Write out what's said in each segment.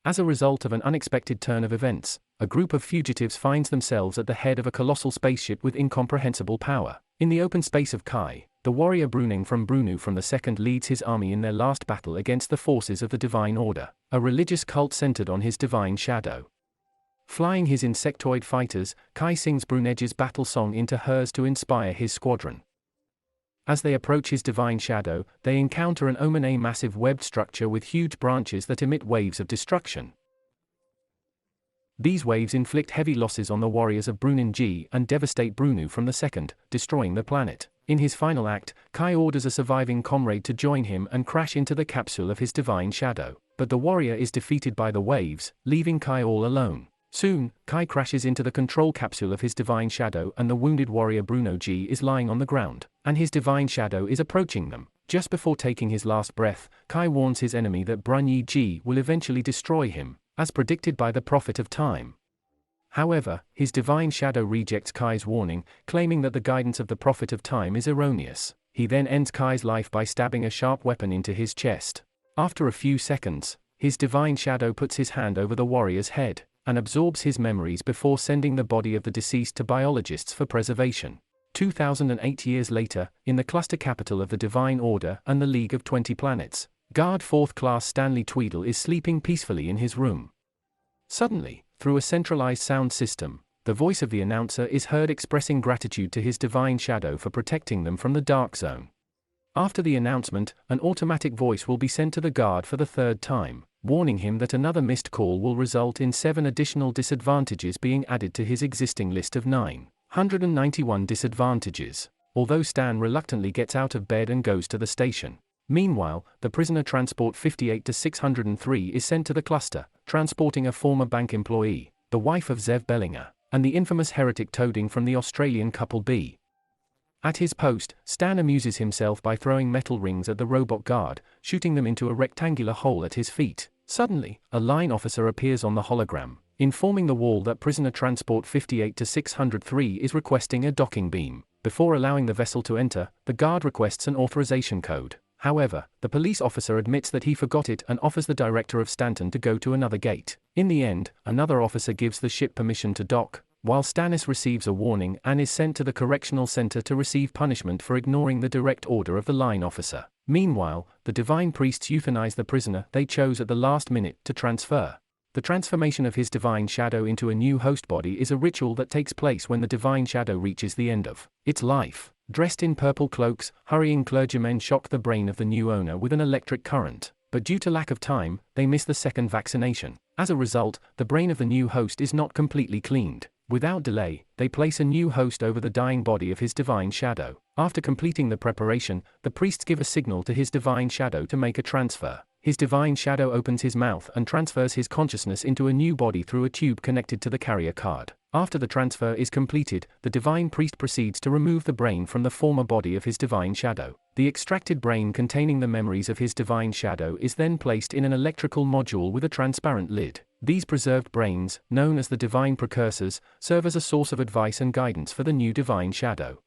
As a result of an unexpected turn of events, a group of fugitives finds themselves at the head of a colossal spaceship with incomprehensible power. In the open space of Kai, the warrior Bruning from Brunu from the Second leads his army in their last battle against the forces of the Divine Order, a religious cult centered on his divine shadow. Flying his insectoid fighters, Kai sings Brunegge's battle song into hers to inspire his squadron. As they approach his divine shadow, they encounter an Omen, massive webbed structure with huge branches that emit waves of destruction. These waves inflict heavy losses on the warriors of Bruningji and devastate Brunu from the Second, destroying the planet. In his final act, Kai orders a surviving comrade to join him and crash into the capsule of his divine shadow. But the warrior is defeated by the waves, leaving Kai all alone. Soon, Kai crashes into the control capsule of his divine shadow and the wounded warrior Bruno G is lying on the ground, and his divine shadow is approaching them. Just before taking his last breath, Kai warns his enemy that Brunyi Ji will eventually destroy him, as predicted by the Prophet of Time. However, his divine shadow rejects Kai's warning, claiming that the guidance of the Prophet of Time is erroneous. He then ends Kai's life by stabbing a sharp weapon into his chest. After a few seconds, his divine shadow puts his hand over the warrior's head and absorbs his memories before sending the body of the deceased to biologists for preservation. 2008 years later, in the cluster capital of the Divine Order and the League of 20 Planets, Guard 4th Class Stanley Tweedle is sleeping peacefully in his room. Suddenly, through a centralized sound system, the voice of the announcer is heard expressing gratitude to his divine shadow for protecting them from the dark zone. After the announcement, an automatic voice will be sent to the guard for the third time, warning him that another missed call will result in 7 additional disadvantages being added to his existing list of 991 disadvantages. Although Stan reluctantly gets out of bed and goes to the station. Meanwhile, the prisoner transport 58-603 is sent to the cluster, transporting a former bank employee, the wife of Zev Bellinger, and the infamous heretic Toading from the Australian couple B. At his post, Stan amuses himself by throwing metal rings at the robot guard, shooting them into a rectangular hole at his feet. Suddenly, a line officer appears on the hologram, informing the wall that prisoner transport 58-603 is requesting a docking beam. Before allowing the vessel to enter, the guard requests an authorization code. However, the police officer admits that he forgot it and offers the director of Stanton to go to another gate. In the end, another officer gives the ship permission to dock, while Stannis receives a warning and is sent to the correctional center to receive punishment for ignoring the direct order of the line officer. Meanwhile, the divine priests euthanize the prisoner they chose at the last minute to transfer. The transformation of his divine shadow into a new host body is a ritual that takes place when the divine shadow reaches the end of its life. Dressed in purple cloaks, hurrying clergymen shock the brain of the new owner with an electric current, but due to lack of time, they miss the second vaccination. As a result, the brain of the new host is not completely cleaned. Without delay, they place a new host over the dying body of his divine shadow. After completing the preparation, the priests give a signal to his divine shadow to make a transfer. His divine shadow opens his mouth and transfers his consciousness into a new body through a tube connected to the carrier card. After the transfer is completed, the divine priest proceeds to remove the brain from the former body of his divine shadow. The extracted brain containing the memories of his divine shadow is then placed in an electrical module with a transparent lid. These preserved brains, known as the divine precursors, serve as a source of advice and guidance for the new divine shadow.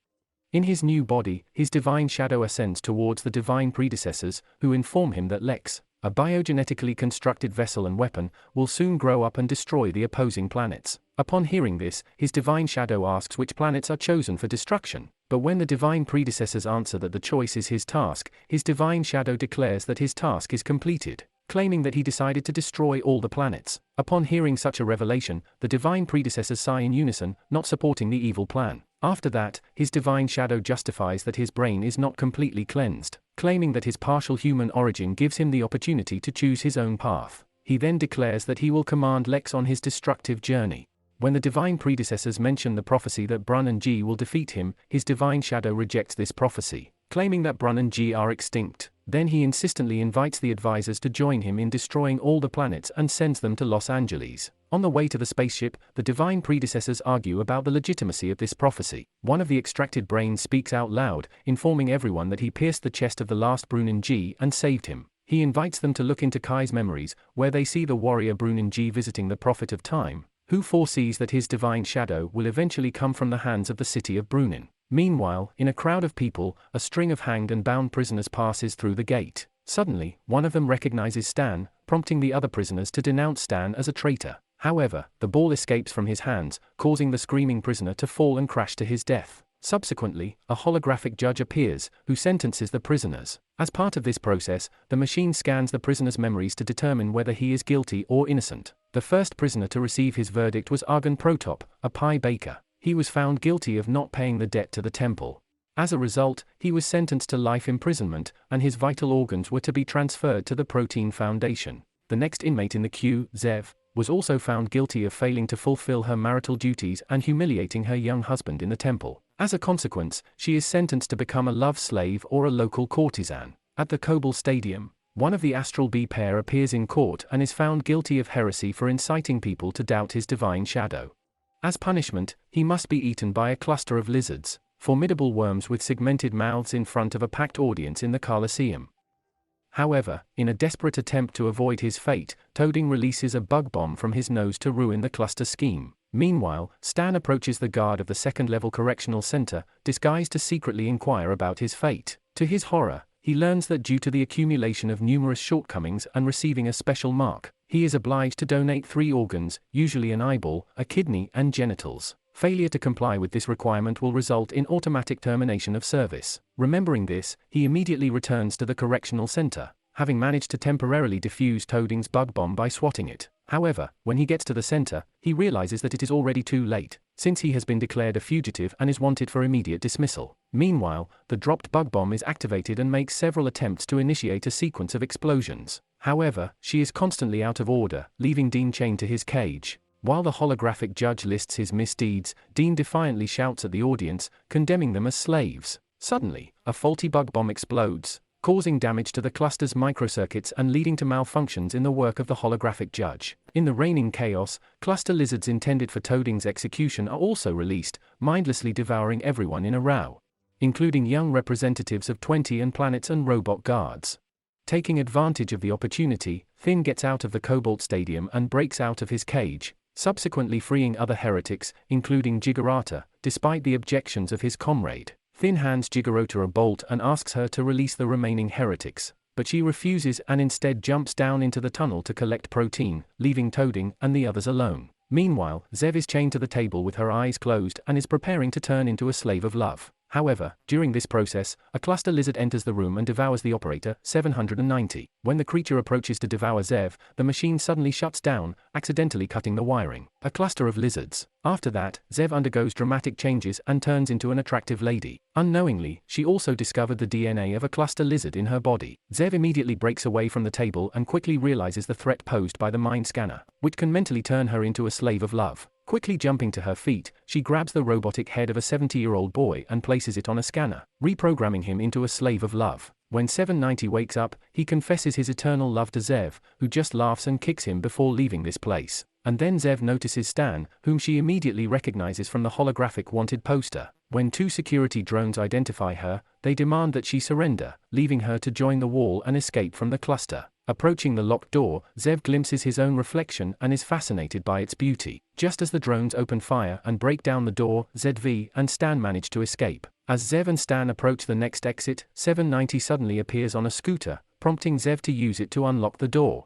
In his new body, his divine shadow ascends towards the divine predecessors, who inform him that Lexx, a biogenetically constructed vessel and weapon, will soon grow up and destroy the opposing planets. Upon hearing this, his divine shadow asks which planets are chosen for destruction. But when the divine predecessors answer that the choice is his task, his divine shadow declares that his task is completed, claiming that he decided to destroy all the planets. Upon hearing such a revelation, the divine predecessors sigh in unison, not supporting the evil plan. After that, his divine shadow justifies that his brain is not completely cleansed, claiming that his partial human origin gives him the opportunity to choose his own path. He then declares that he will command Lexx on his destructive journey. When the divine predecessors mention the prophecy that Brun and G will defeat him, his divine shadow rejects this prophecy, claiming that Brun and G are extinct. Then he insistently invites the advisors to join him in destroying all the planets and sends them to Los Angeles. On the way to the spaceship, the divine predecessors argue about the legitimacy of this prophecy. One of the extracted brains speaks out loud, informing everyone that he pierced the chest of the last Brunin G and saved him. He invites them to look into Kai's memories, where they see the warrior Brunin G visiting the Prophet of Time, who foresees that his divine shadow will eventually come from the hands of the city of Brunin. Meanwhile, in a crowd of people, a string of hanged and bound prisoners passes through the gate. Suddenly, one of them recognizes Stan, prompting the other prisoners to denounce Stan as a traitor. However, the ball escapes from his hands, causing the screaming prisoner to fall and crash to his death. Subsequently, a holographic judge appears, who sentences the prisoners. As part of this process, the machine scans the prisoner's memories to determine whether he is guilty or innocent. The first prisoner to receive his verdict was Argon Protop, a pie baker. He was found guilty of not paying the debt to the temple. As a result, he was sentenced to life imprisonment, and his vital organs were to be transferred to the Protein Foundation. The next inmate in the queue, Zev, was also found guilty of failing to fulfill her marital duties and humiliating her young husband in the temple. As a consequence, she is sentenced to become a love slave or a local courtesan. At the Kobol Stadium, one of the Astral B pair appears in court and is found guilty of heresy for inciting people to doubt his divine shadow. As punishment, he must be eaten by a cluster of lizards, formidable worms with segmented mouths in front of a packed audience in the Colosseum. However, in a desperate attempt to avoid his fate, Toading releases a bug bomb from his nose to ruin the cluster scheme. Meanwhile, Stan approaches the guard of the second-level correctional center, disguised to secretly inquire about his fate. To his horror, he learns that due to the accumulation of numerous shortcomings and receiving a special mark, he is obliged to donate 3 organs, usually an eyeball, a kidney, and genitals. Failure to comply with this requirement will result in automatic termination of service. Remembering this, he immediately returns to the correctional center, having managed to temporarily defuse Toading's bug bomb by swatting it. However, when he gets to the center, he realizes that it is already too late, since he has been declared a fugitive and is wanted for immediate dismissal. Meanwhile, the dropped bug bomb is activated and makes several attempts to initiate a sequence of explosions. However, she is constantly out of order, leaving Dean chained to his cage. While the holographic judge lists his misdeeds, Dean defiantly shouts at the audience, condemning them as slaves. Suddenly, a faulty bug bomb explodes, causing damage to the cluster's microcircuits and leading to malfunctions in the work of the holographic judge. In the reigning chaos, cluster lizards intended for Toading's execution are also released, mindlessly devouring everyone in a row, including young representatives of 20 and planets and robot guards. Taking advantage of the opportunity, Finn gets out of the Cobalt Stadium and breaks out of his cage, subsequently freeing other heretics, including Jiggerata, despite the objections of his comrade. Finn hands Jiggerota a bolt and asks her to release the remaining heretics, but she refuses and instead jumps down into the tunnel to collect protein, leaving Toading and the others alone. Meanwhile, Zev is chained to the table with her eyes closed and is preparing to turn into a slave of love. However, during this process, a cluster lizard enters the room and devours the operator, 790. When the creature approaches to devour Zev, the machine suddenly shuts down, accidentally cutting the wiring. A cluster of lizards. After that, Zev undergoes dramatic changes and turns into an attractive lady. Unknowingly, she also discovered the DNA of a cluster lizard in her body. Zev immediately breaks away from the table and quickly realizes the threat posed by the mind scanner, which can mentally turn her into a slave of love. Quickly jumping to her feet, she grabs the robotic head of a 70-year-old boy and places it on a scanner, reprogramming him into a slave of love. When 790 wakes up, he confesses his eternal love to Zev, who just laughs and kicks him before leaving this place. And then Zev notices Stan, whom she immediately recognizes from the holographic wanted poster. When 2 security drones identify her, they demand that she surrender, leaving her to join the wall and escape from the cluster. Approaching the locked door, Zev glimpses his own reflection and is fascinated by its beauty. Just as the drones open fire and break down the door, ZV and Stan manage to escape. As Zev and Stan approach the next exit, 790 suddenly appears on a scooter, prompting Zev to use it to unlock the door.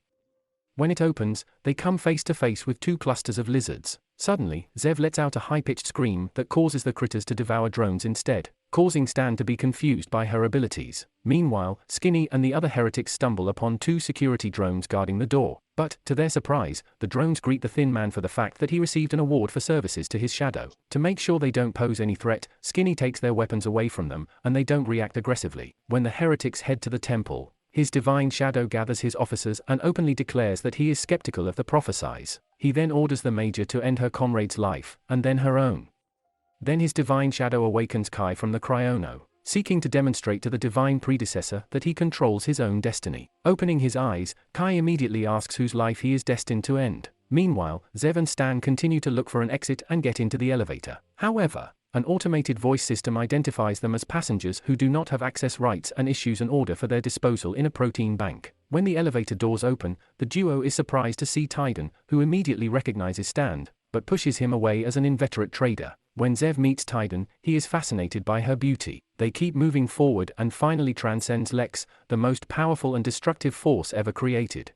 When it opens, they come face to face with 2 clusters of lizards. Suddenly, Zev lets out a high-pitched scream that causes the critters to devour drones instead, causing Stan to be confused by her abilities. Meanwhile, Skinny and the other heretics stumble upon 2 security drones guarding the door. But, to their surprise, the drones greet the Thin Man for the fact that he received an award for services to his shadow. To make sure they don't pose any threat, Skinny takes their weapons away from them, and they don't react aggressively. When the heretics head to the temple, his divine shadow gathers his officers and openly declares that he is skeptical of the prophecies. He then orders the Major to end her comrade's life, and then her own. Then his divine shadow awakens Kai from the cryono, seeking to demonstrate to the divine predecessor that he controls his own destiny. Opening his eyes, Kai immediately asks whose life he is destined to end. Meanwhile, Zev and Stan continue to look for an exit and get into the elevator. However, an automated voice system identifies them as passengers who do not have access rights and issues an order for their disposal in a protein bank. When the elevator doors open, the duo is surprised to see Tyden, who immediately recognizes Stan, but pushes him away as an inveterate trader. When Zev meets Titan, he is fascinated by her beauty. They keep moving forward and finally transcends Lexx, the most powerful and destructive force ever created.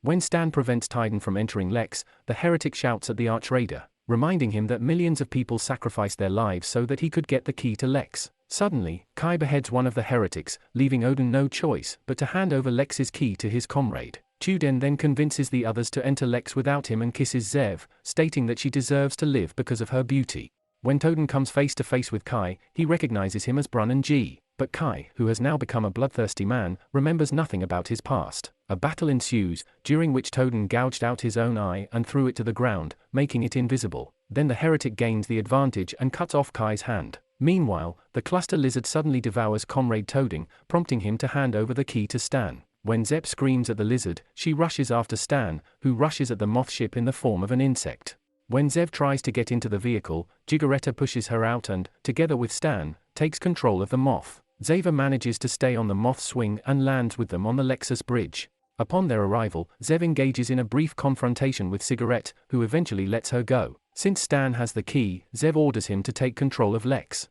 When Stan prevents Titan from entering Lexx, the heretic shouts at the Archraider, reminding him that millions of people sacrificed their lives so that he could get the key to Lexx. Suddenly, Kai beheads one of the heretics, leaving Odin no choice but to hand over Lexx's key to his comrade. Tuden then convinces the others to enter Lexx without him and kisses Zev, stating that she deserves to live because of her beauty. When Todin comes face to face with Kai, he recognizes him as Brun and G. But Kai, who has now become a bloodthirsty man, remembers nothing about his past. A battle ensues, during which Todin gouged out his own eye and threw it to the ground, making it invisible. Then the heretic gains the advantage and cuts off Kai's hand. Meanwhile, the cluster lizard suddenly devours Comrade Todin, prompting him to hand over the key to Stan. When Zep screams at the lizard, she rushes after Stan, who rushes at the moth ship in the form of an insect. When Zev tries to get into the vehicle, Gigaretta pushes her out and, together with Stan, takes control of the moth. Zeva manages to stay on the moth's wing and lands with them on the Lexus bridge. Upon their arrival, Zev engages in a brief confrontation with Cigarette, who eventually lets her go. Since Stan has the key, Zev orders him to take control of Lexx.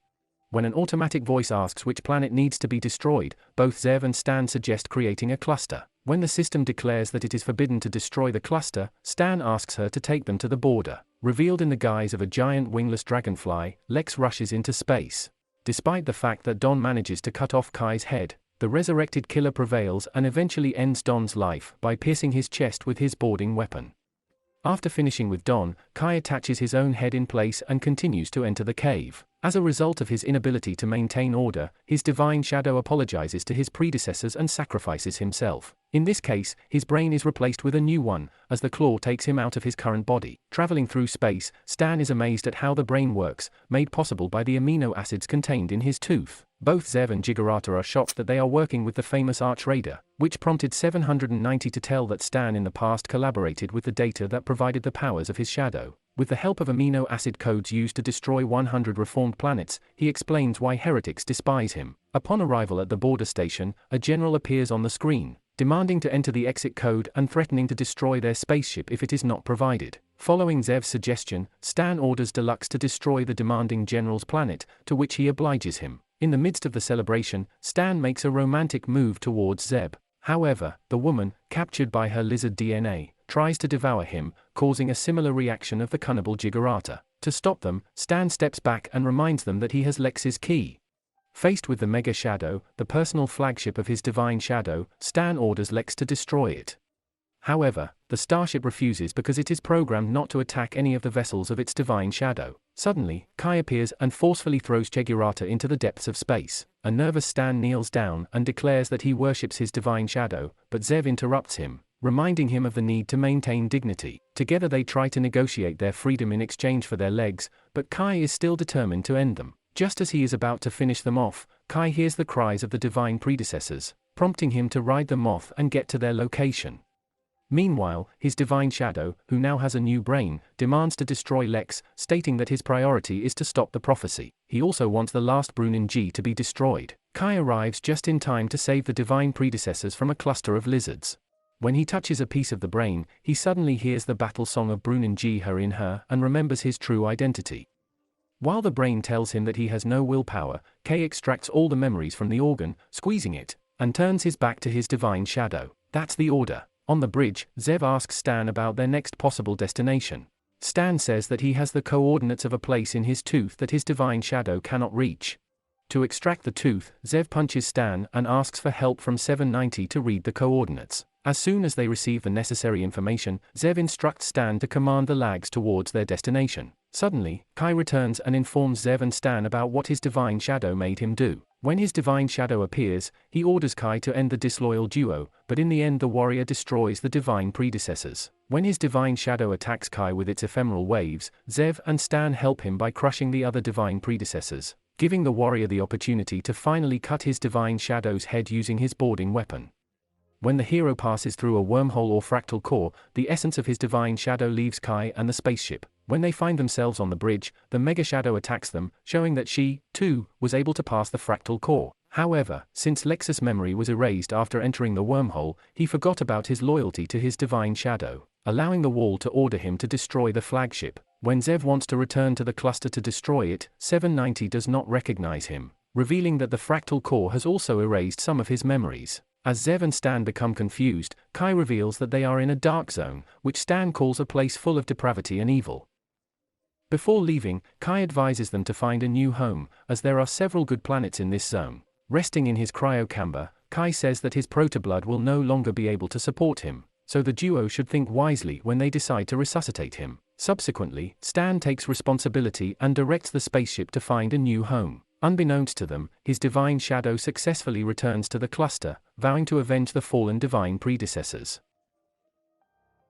When an automatic voice asks which planet needs to be destroyed, both Zev and Stan suggest creating a cluster. When the system declares that it is forbidden to destroy the cluster, Stan asks her to take them to the border. Revealed in the guise of a giant wingless dragonfly, Lexx rushes into space. Despite the fact that Don manages to cut off Kai's head, the resurrected killer prevails and eventually ends Don's life by piercing his chest with his boarding weapon. After finishing with Don, Kai attaches his own head in place and continues to enter the cave. As a result of his inability to maintain order, his divine shadow apologizes to his predecessors and sacrifices himself. In this case, his brain is replaced with a new one, as the claw takes him out of his current body. Traveling through space, Stan is amazed at how the brain works, made possible by the amino acids contained in his tooth. Both Zev and Gigarata are shocked that they are working with the famous Archraider, which prompted 790 to tell that Stan in the past collaborated with the data that provided the powers of his shadow. With the help of amino acid codes used to destroy 100 reformed planets, he explains why heretics despise him. Upon arrival at the border station, a general appears on the screen, demanding to enter the exit code and threatening to destroy their spaceship if it is not provided. Following Zev's suggestion, Stan orders Deluxe to destroy the demanding general's planet, to which he obliges him. In the midst of the celebration, Stan makes a romantic move towards Zeb. However, the woman, captured by her lizard DNA, tries to devour him, causing a similar reaction of the cannibal Gigarata. To stop them, Stan steps back and reminds them that he has Lex's key. Faced with the Mega Shadow, the personal flagship of his divine shadow, Stan orders Lexx to destroy it. However, the starship refuses because it is programmed not to attack any of the vessels of its divine shadow. Suddenly, Kai appears and forcefully throws Gigarata into the depths of space. A nervous Stan kneels down and declares that he worships his divine shadow, but Zev interrupts him, reminding him of the need to maintain dignity. Together they try to negotiate their freedom in exchange for their legs, but Kai is still determined to end them. Just as he is about to finish them off, Kai hears the cries of the divine predecessors, prompting him to ride the moth and get to their location. Meanwhile, his divine shadow, who now has a new brain, demands to destroy Lexx, stating that his priority is to stop the prophecy. He also wants the last Brunin G to be destroyed. Kai arrives just in time to save the divine predecessors from a cluster of lizards. When he touches a piece of the brain, he suddenly hears the battle song of Brunin G her in her and remembers his true identity. While the brain tells him that he has no willpower, Kai extracts all the memories from the organ, squeezing it, and turns his back to his divine shadow. That's the order. On the bridge, Zev asks Stan about their next possible destination. Stan says that he has the coordinates of a place in his tooth that his divine shadow cannot reach. To extract the tooth, Zev punches Stan and asks for help from 790 to read the coordinates. As soon as they receive the necessary information, Zev instructs Stan to command the lags towards their destination. Suddenly, Kai returns and informs Zev and Stan about what his divine shadow made him do. When his divine shadow appears, he orders Kai to end the disloyal duo, but in the end the warrior destroys the divine predecessors. When his divine shadow attacks Kai with its ephemeral waves, Zev and Stan help him by crushing the other divine predecessors, giving the warrior the opportunity to finally cut his divine shadow's head using his boarding weapon. When the hero passes through a wormhole or fractal core, the essence of his divine shadow leaves Kai and the spaceship. When they find themselves on the bridge, the Mega Shadow attacks them, showing that she, too, was able to pass the fractal core. However, since Lex's memory was erased after entering the wormhole, he forgot about his loyalty to his divine shadow, allowing the wall to order him to destroy the flagship. When Zev wants to return to the cluster to destroy it, 790 does not recognize him, revealing that the fractal core has also erased some of his memories. As Zev and Stan become confused, Kai reveals that they are in a dark zone, which Stan calls a place full of depravity and evil. Before leaving, Kai advises them to find a new home, as there are several good planets in this zone. Resting in his cryocamber, Kai says that his protoblood will no longer be able to support him, so the duo should think wisely when they decide to resuscitate him. Subsequently, Stan takes responsibility and directs the spaceship to find a new home. Unbeknownst to them, his divine shadow successfully returns to the cluster, vowing to avenge the fallen divine predecessors.